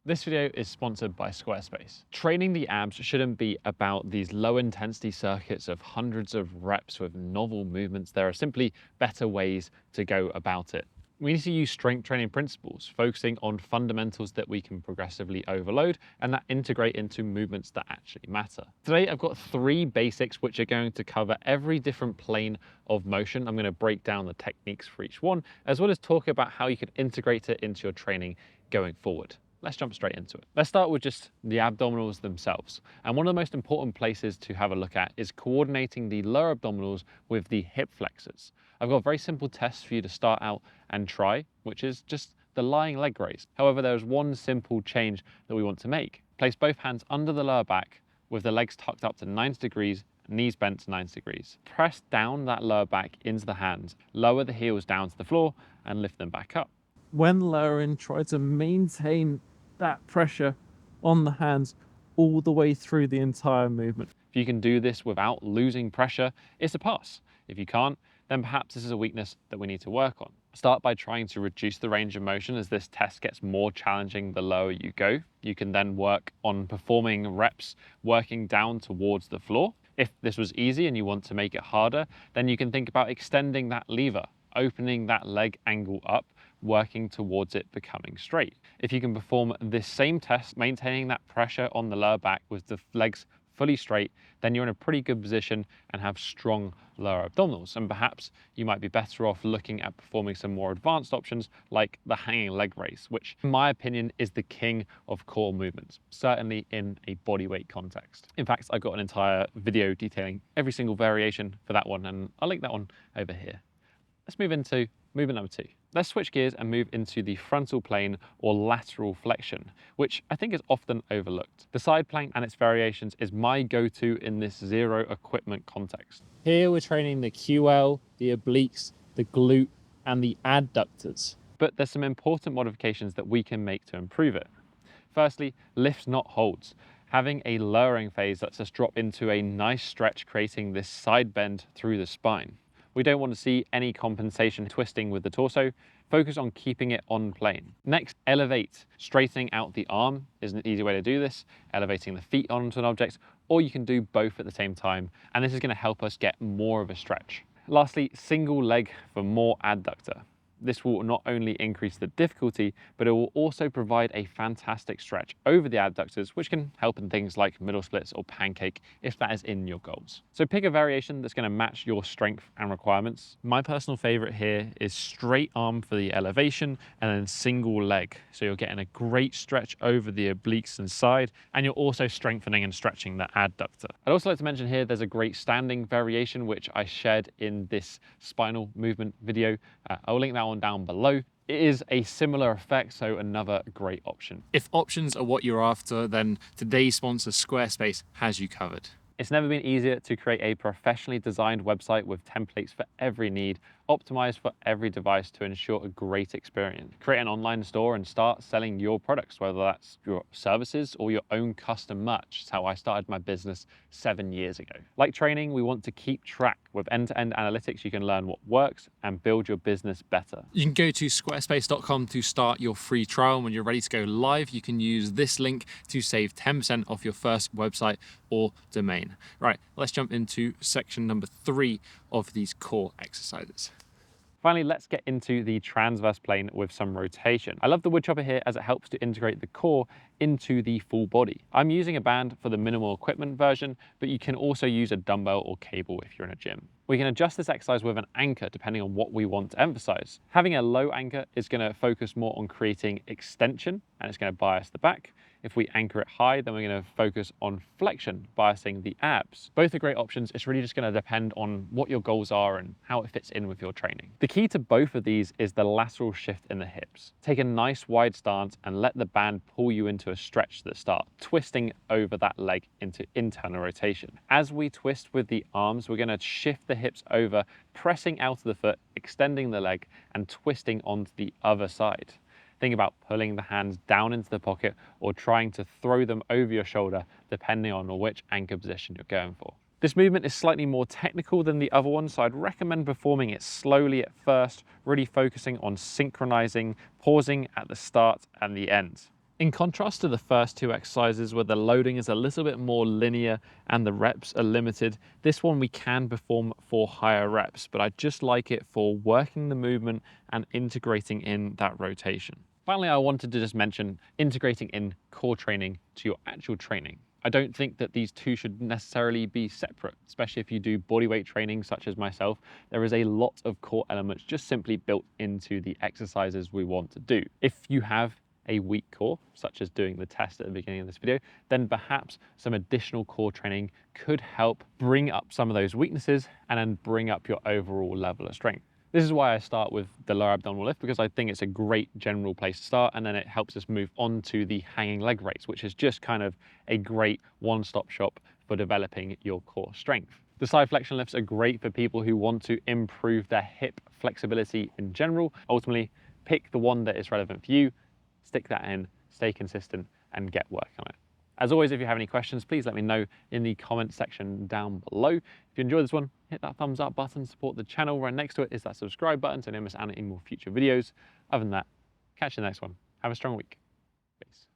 This video is sponsored by Squarespace. Training the abs shouldn't be about these low intensity circuits of hundreds of reps with novel movements. There are simply better ways to go about it. We need to use strength training principles, focusing on fundamentals that we can progressively overload and that integrate into movements that actually matter. Today, I've got 3 basics which are going to cover every different plane of motion. I'm going to break down the techniques for each one, as well as talk about how you can integrate it into your training going forward. Let's jump straight into it. Let's start with just the abdominals themselves. And one of the most important places to have a look at is coordinating the lower abdominals with the hip flexors. I've got a very simple test for you to start out and try, which is just the lying leg raise. However, there's one simple change that we want to make. Place both hands under the lower back with the legs tucked up to 90 degrees, knees bent to 90 degrees. Press down that lower back into the hands, lower the heels down to the floor and lift them back up. When lowering, try to maintain that pressure on the hands all the way through the entire movement. If you can do this without losing pressure, it's a pass. If you can't, then perhaps this is a weakness that we need to work on. Start by trying to reduce the range of motion as this test gets more challenging the lower you go. You can then work on performing reps, working down towards the floor. If this was easy and you want to make it harder, then you can think about extending that lever, opening that leg angle up, working towards it becoming straight. If you can perform this same test, maintaining that pressure on the lower back with the legs fully straight, then you're in a pretty good position and have strong lower abdominals. And perhaps you might be better off looking at performing some more advanced options like the hanging leg raise, which in my opinion is the king of core movements, certainly in a bodyweight context. In fact, I've got an entire video detailing every single variation for that one, and I'll link that one over here. Let's move into movement number 2. Let's switch gears and move into the frontal plane or lateral flexion, which I think is often overlooked. The side plank and its variations is my go-to in this zero equipment context. Here we're training the QL, the obliques, the glute, and the adductors. But there's some important modifications that we can make to improve it. Firstly, lifts not holds. Having a lowering phase lets us drop into a nice stretch, creating this side bend through the spine. We don't want to see any compensation twisting with the torso. Focus on keeping it on plane. Next, elevate. Straightening out the arm is an easy way to do this, elevating the feet onto an object, or you can do both at the same time, and this is going to help us get more of a stretch. Lastly, single leg for more adductor. This will not only increase the difficulty, but it will also provide a fantastic stretch over the adductors, which can help in things like middle splits or pancake if that is in your goals. So pick a variation that's going to match your strength and requirements. My personal favorite here is straight arm for the elevation and then single leg. So you're getting a great stretch over the obliques and side, and you're also strengthening and stretching the adductor. I'd also like to mention here there's a great standing variation which I shared in this spinal movement video. I'll link that one down below. It is a similar effect, so another great option. If options are what you're after, then today's sponsor Squarespace has you covered. It's never been easier to create a professionally designed website with templates for every need, optimized for every device to ensure a great experience. Create an online store and start selling your products, whether that's your services or your own custom merch. It's how I started my business 7 years ago. Like training, we want to keep track. With end-to-end analytics, you can learn what works and build your business better. You can go to squarespace.com to start your free trial. When you're ready to go live, you can use this link to save 10% off your first website or domain. Right, let's jump into section number 3 of these core exercises. Finally, let's get into the transverse plane with some rotation. I love the wood chopper here as it helps to integrate the core into the full body. I'm using a band for the minimal equipment version, but you can also use a dumbbell or cable if you're in a gym. We can adjust this exercise with an anchor depending on what we want to emphasize. Having a low anchor is going to focus more on creating extension and it's going to bias the back. If we anchor it high, then we're going to focus on flexion, biasing the abs. Both are great options. It's really just going to depend on what your goals are and how it fits in with your training. The key to both of these is the lateral shift in the hips. Take a nice wide stance and let the band pull you into a stretch to the start, twisting over that leg into internal rotation. As we twist with the arms, we're going to shift the hips over, pressing out of the foot, extending the leg and twisting onto the other side. Think about pulling the hands down into the pocket or trying to throw them over your shoulder, depending on which anchor position you're going for. This movement is slightly more technical than the other one, so I'd recommend performing it slowly at first, really focusing on synchronizing, pausing at the start and the end. In contrast to the first two exercises where the loading is a little bit more linear and the reps are limited, this one we can perform for higher reps, but I just like it for working the movement and integrating in that rotation. Finally, I wanted to just mention integrating in core training to your actual training. I don't think that these two should necessarily be separate, especially if you do bodyweight training such as myself. There is a lot of core elements just simply built into the exercises we want to do. If you have a weak core, such as doing the test at the beginning of this video, then perhaps some additional core training could help bring up some of those weaknesses and then bring up your overall level of strength. This is why I start with the lower abdominal lift, because I think it's a great general place to start, and then it helps us move on to the hanging leg raise, which is just kind of a great one-stop shop for developing your core strength. The side flexion lifts are great for people who want to improve their hip flexibility in general. Ultimately, pick the one that is relevant for you, stick that in, stay consistent, and get work on it. As always, if you have any questions, please let me know in the comment section down below. If you enjoyed this one, hit that thumbs up button, support the channel. Right next to it is that subscribe button so you don't miss out on any more future videos. Other than that, catch you in the next one. Have a strong week. Peace.